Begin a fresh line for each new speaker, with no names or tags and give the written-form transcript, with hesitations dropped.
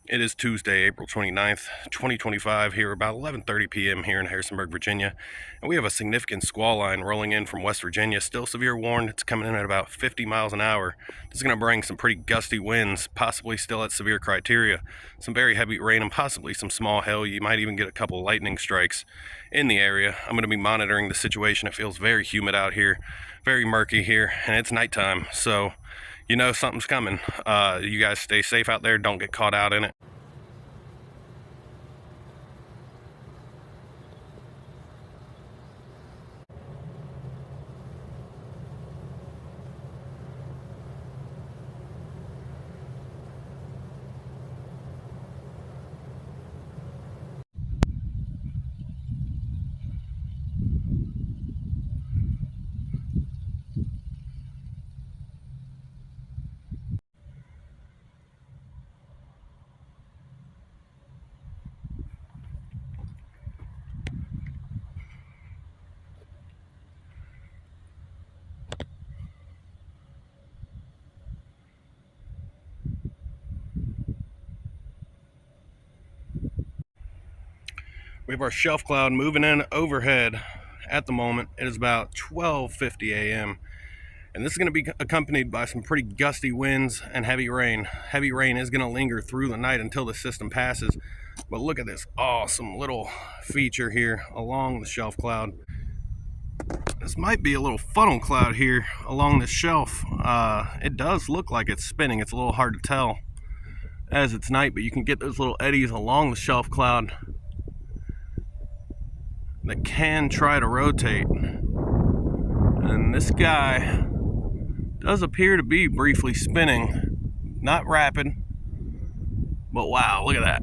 It is Tuesday, April 29th, 2025, here about 11:30 p.m. here in Harrisonburg, Virginia. And we have a significant squall line rolling in from West Virginia. Still severe warned. It's coming in at about 50 miles an hour. This is going to bring some pretty gusty winds, possibly still at severe criteria. Some very heavy rain and possibly some small hail. You might even get a couple lightning strikes in the area. I'm going to be monitoring the situation. It feels very humid out here, very murky here, and it's nighttime. So you know something's coming. You guys stay safe out there. Don't get caught out in it. We have our shelf cloud moving in overhead at the moment. It is about 12:50 a.m. and this is going to be accompanied by some pretty gusty winds and heavy rain. Heavy rain is going to linger through the night until the system passes. But look at this awesome little feature here along the shelf cloud. This might be a little funnel cloud here along the shelf. It does look like it's spinning. It's a little hard to tell as it's night, but you can get those little eddies along the shelf cloud that can try to rotate. And this guy does appear to be briefly spinning. Not rapid, but wow, look at that.